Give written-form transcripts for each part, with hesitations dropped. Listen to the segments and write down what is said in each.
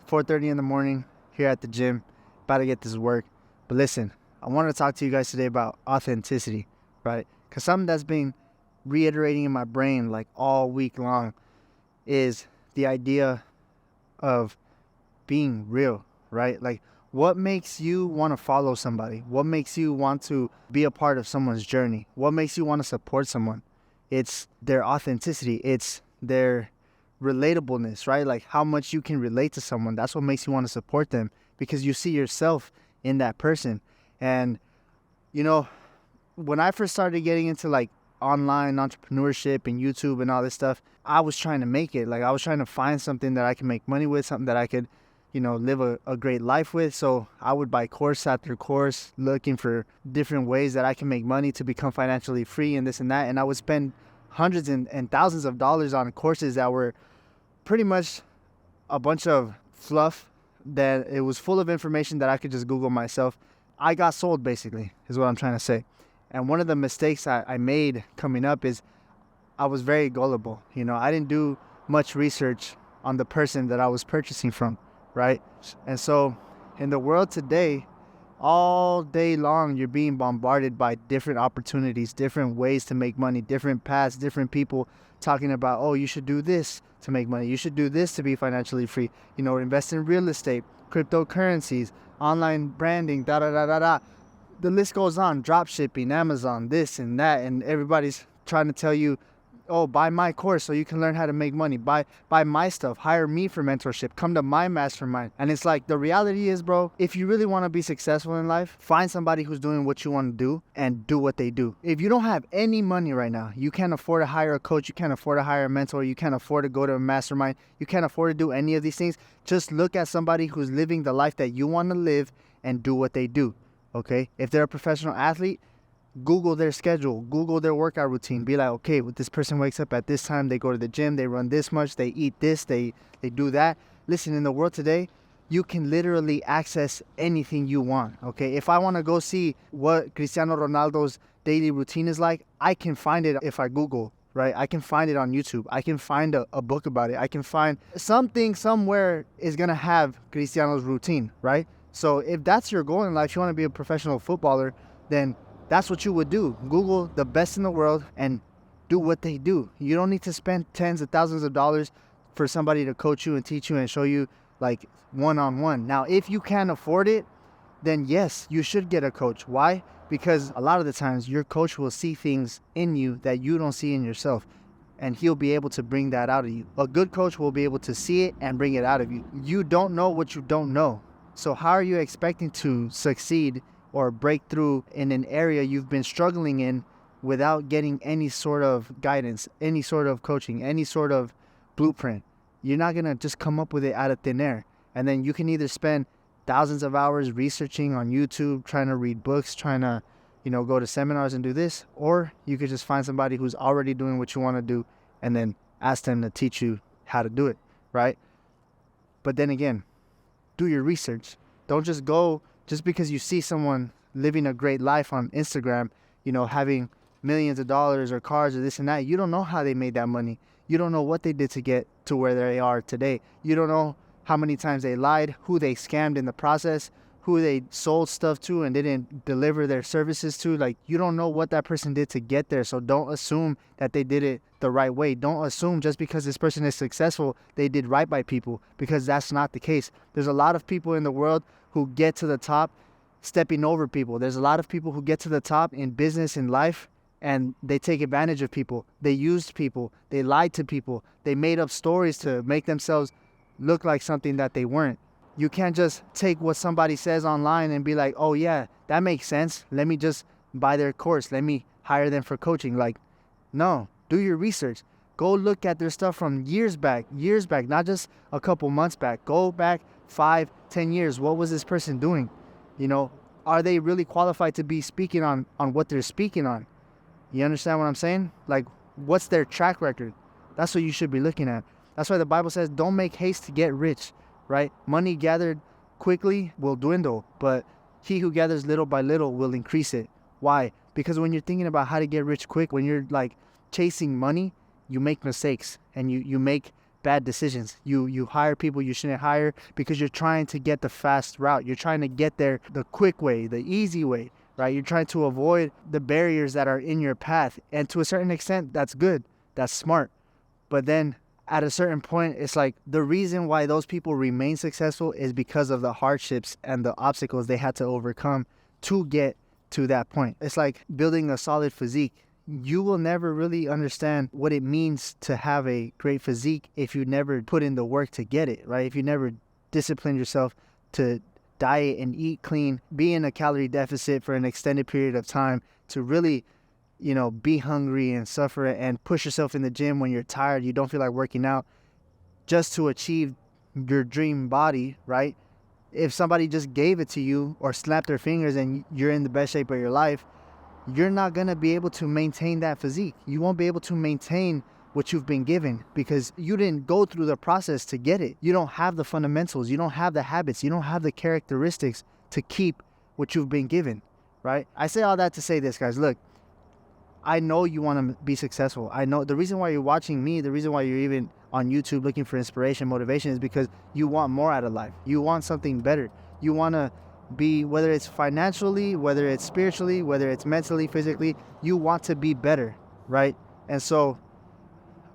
4:30 in the morning here at the gym, about to get this work. But listen, I want to talk to you guys today about authenticity, right? Because something that's been reiterating in my brain like all week long is the idea of being real, right? Like, what makes you want to follow somebody? What makes you want to be a part of someone's journey? What makes you want to support someone? It's their authenticity. It's their relatableness, right? Like how much you can relate to someone. That's what makes you want to support them because you see yourself in that person. And, you know, when I first started getting into like online entrepreneurship and YouTube and all this stuff, I was trying to make it. Like I was trying to find something that I can make money with, something that I could, live a great life with. So I would buy course after course looking for different ways that I can make money to become financially free and this and that. And I would spend hundreds and thousands of dollars on courses that were pretty much a bunch of fluff, that it was full of information that I could just Google myself. I got sold, basically, is what I'm trying to say. And one of the mistakes I made coming up is I was very gullible. I didn't do much research on the person that I was purchasing from, right? And so in the world today, all day long, you're being bombarded by different opportunities, different ways to make money, different paths, different people talking about, oh, you should do this to make money. You should do this to be financially free. Invest in real estate, cryptocurrencies, online branding, da-da-da-da-da. The list goes on, drop shipping, Amazon, this and that, and everybody's trying to tell you, oh, buy my course so you can learn how to make money. Buy my stuff. Hire me for mentorship. Come to my mastermind. And it's like, the reality is, bro, if you really want to be successful in life, find somebody who's doing what you want to do and do what they do. If you don't have any money right now, you can't afford to hire a coach, you can't afford to hire a mentor, you can't afford to go to a mastermind, you can't afford to do any of these things, just look at somebody who's living the life that you want to live and do what they do, okay? If they're a professional athlete, Google their schedule, Google their workout routine. Be like, okay, well, this person wakes up at this time, they go to the gym, they run this much, they eat this, they do that. Listen, in the world today, you can literally access anything you want, okay? If I want to go see what Cristiano Ronaldo's daily routine is like, I can find it if I Google, right? I can find it on YouTube. I can find a book about it. I can find something somewhere is going to have Cristiano's routine, right? So if that's your goal in life, you want to be a professional footballer, then that's what you would do. Google the best in the world and do what they do. You don't need to spend tens of thousands of dollars for somebody to coach you and teach you and show you like one-on-one. Now, if you can't afford it, then yes, you should get a coach. Why? Because a lot of the times your coach will see things in you that you don't see in yourself, and he'll be able to bring that out of you. A good coach will be able to see it and bring it out of you. You don't know what you don't know. So how are you expecting to succeed or break through in an area you've been struggling in without getting any sort of guidance, any sort of coaching, any sort of blueprint? You're not going to just come up with it out of thin air. And then you can either spend thousands of hours researching on YouTube, trying to read books, trying to, go to seminars and do this, or you could just find somebody who's already doing what you want to do and then ask them to teach you how to do it, right? But then again, do your research. Don't just go just because you see someone living a great life on Instagram, having millions of dollars or cars or this and that. You don't know how they made that money. You don't know what they did to get to where they are today. You don't know how many times they lied, who they scammed in the process, who they sold stuff to and didn't deliver their services to. Like, you don't know what that person did to get there. So don't assume that they did it the right way. Don't assume just because this person is successful, they did right by people, because that's not the case. There's a lot of people in the world who get to the top stepping over people. There's a lot of people who get to the top in business, in life, and they take advantage of people. They used people. They lied to people. They made up stories to make themselves look like something that they weren't. You can't just take what somebody says online and be like, oh yeah, that makes sense. Let me just buy their course. Let me hire them for coaching. Like, no, do your research. Go look at their stuff from years back, not just a couple months back. Go back 5, 10 years. What was this person doing? Are they really qualified to be speaking on what they're speaking on? You understand what I'm saying? Like, what's their track record? That's what you should be looking at. That's why the Bible says, don't make haste to get rich, right? Money gathered quickly will dwindle, but he who gathers little by little will increase it. Why? Because when you're thinking about how to get rich quick, when you're like chasing money, you make mistakes and you make bad decisions. You hire people you shouldn't hire because you're trying to get the fast route. You're trying to get there the quick way, the easy way, right? You're trying to avoid the barriers that are in your path. And to a certain extent, that's good. That's smart. But then at a certain point, it's like the reason why those people remain successful is because of the hardships and the obstacles they had to overcome to get to that point. It's like building a solid physique. You will never really understand what it means to have a great physique if you never put in the work to get it, right? If you never discipline yourself to diet and eat clean, be in a calorie deficit for an extended period of time, to really, be hungry and suffer and push yourself in the gym when you're tired, you don't feel like working out, just to achieve your dream body, right? If somebody just gave it to you or snapped their fingers and you're in the best shape of your life, you're not going to be able to maintain that physique. You won't be able to maintain what you've been given because you didn't go through the process to get it. You don't have the fundamentals. You don't have the habits. You don't have the characteristics to keep what you've been given, right? I say all that to say this, guys. Look, I know you want to be successful. I know the reason why you're watching me, the reason why you're even on YouTube looking for inspiration, motivation is because you want more out of life. You want something better. You want to be, whether it's financially, whether it's spiritually, whether it's mentally, physically, you want to be better, right? And so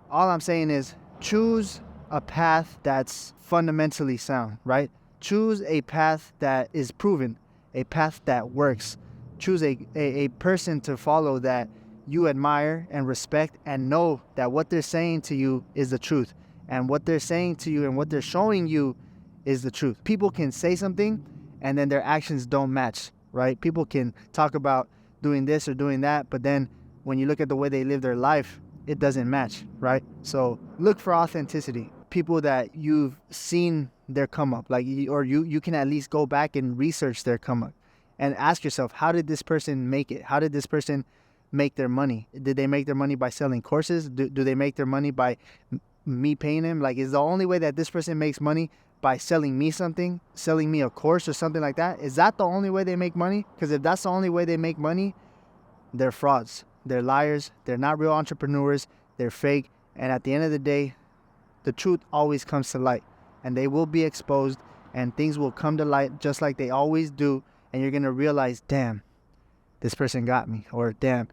all I'm saying is choose a path that's fundamentally sound, right? Choose a path that is proven, a path that works. Choose a person to follow that you admire and respect and know that what they're saying to you is the truth. And what they're saying to you and what they're showing you is the truth. People can say something and then their actions don't match, right? People can talk about doing this or doing that, but then when you look at the way they live their life, it doesn't match, right? So look for authenticity. People that you've seen their come up, or you can at least go back and research their come up and ask yourself, how did this person make it? How did this person make their money? Did they make their money by selling courses? Do they make their money by me paying them? Like, is the only way that this person makes money by selling me something, selling me a course or something like that? Is that the only way they make money? Because if that's the only way they make money, they're frauds, they're liars, they're not real entrepreneurs, they're fake. And at the end of the day, the truth always comes to light, and they will be exposed, and things will come to light just like they always do. And you're gonna realize, damn, this person got me, or damn,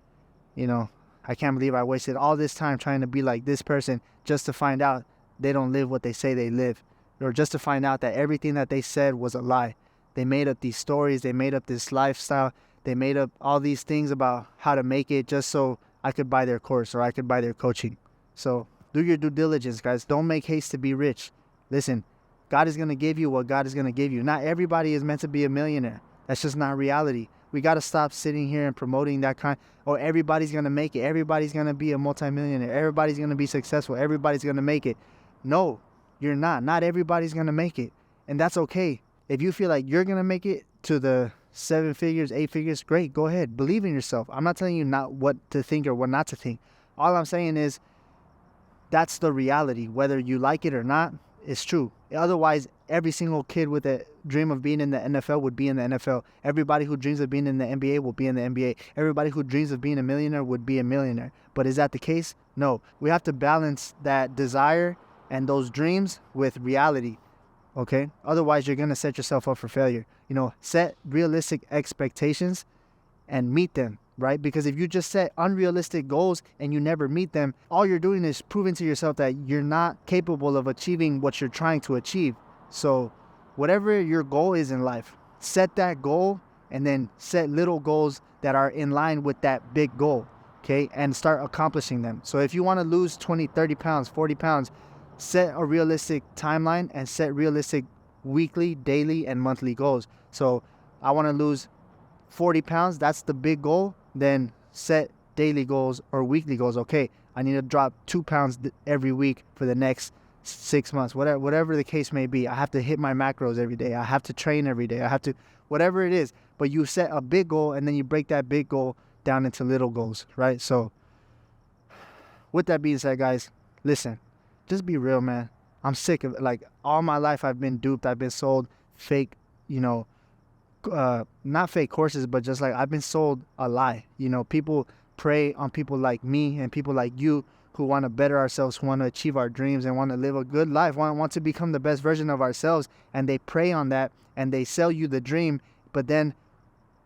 I can't believe I wasted all this time trying to be like this person just to find out they don't live what they say they live, or just to find out that everything that they said was a lie. They made up these stories, they made up this lifestyle, they made up all these things about how to make it just so I could buy their course or I could buy their coaching. So do your due diligence, guys. Don't make haste to be rich. Listen, God is going to give you what God is going to give you. Not everybody is meant to be a millionaire. That's just not reality. We got to stop sitting here and promoting that kind, or everybody's going to make it. Everybody's going to be a multimillionaire. Everybody's going to be successful. Everybody's going to make it. No, you're not. Not everybody's going to make it. And that's okay. If you feel like you're going to make it to the 7 figures, 8 figures, great. Go ahead. Believe in yourself. I'm not telling you not what to think or what not to think. All I'm saying is that's the reality. Whether you like it or not, it's true. Otherwise, every single kid with a dream of being in the NFL would be in the NFL. Everybody who dreams of being in the NBA will be in the NBA. Everybody who dreams of being a millionaire would be a millionaire. But is that the case? No. We have to balance that desire and those dreams with reality. Okay? Otherwise, you're going to set yourself up for failure. Set realistic expectations and meet them, right? Because if you just set unrealistic goals and you never meet them, all you're doing is proving to yourself that you're not capable of achieving what you're trying to achieve. So whatever your goal is in life, set that goal and then set little goals that are in line with that big goal, okay? And start accomplishing them. So if you want to lose 20, 30 pounds, 40 pounds, set a realistic timeline and set realistic weekly, daily, and monthly goals. So I want to lose 40 pounds, that's the big goal. Then set daily goals or weekly goals. Okay, I need to drop 2 pounds every week for the next 6 months, whatever the case may be. I have to hit my macros every day. I have to train every day. I have to, whatever it is. But you set a big goal and then you break that big goal down into little goals, right? So with that being said, guys, listen, just be real, man. I'm sick of it. Like, all my life I've been duped. I've been sold fake, not fake courses, but just like I've been sold a lie. People prey on people like me and people like you who want to better ourselves, who want to achieve our dreams and want to live a good life, want to become the best version of ourselves, and they prey on that and they sell you the dream. But then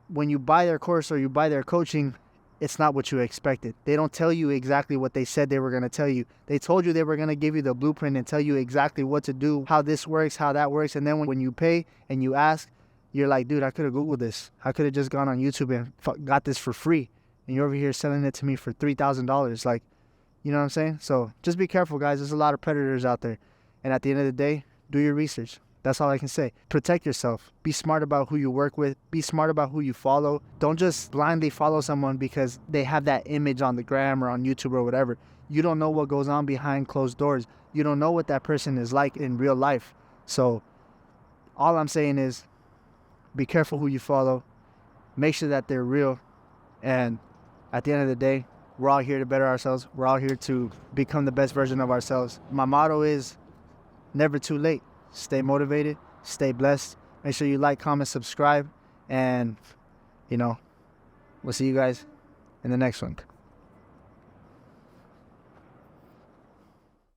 when you buy their course or you buy their coaching, it's not what you expected. They don't tell you exactly what they said they were going to tell you. They told you they were going to give you the blueprint and tell you exactly what to do, how this works, how that works. And then when you pay and you ask, you're like, dude, I could have Googled this. I could have just gone on YouTube and got this for free. And you're over here selling it to me for $3,000. Like, you know what I'm saying? So just be careful, guys. There's a lot of predators out there. And at the end of the day, do your research. That's all I can say. Protect yourself. Be smart about who you work with. Be smart about who you follow. Don't just blindly follow someone because they have that image on the gram or on YouTube or whatever. You don't know what goes on behind closed doors. You don't know what that person is like in real life. So all I'm saying is be careful who you follow. Make sure that they're real. And at the end of the day, we're all here to better ourselves. We're all here to become the best version of ourselves. My motto is never too late. Stay motivated, stay blessed. Make sure you like, comment, subscribe, and, we'll see you guys in the next one.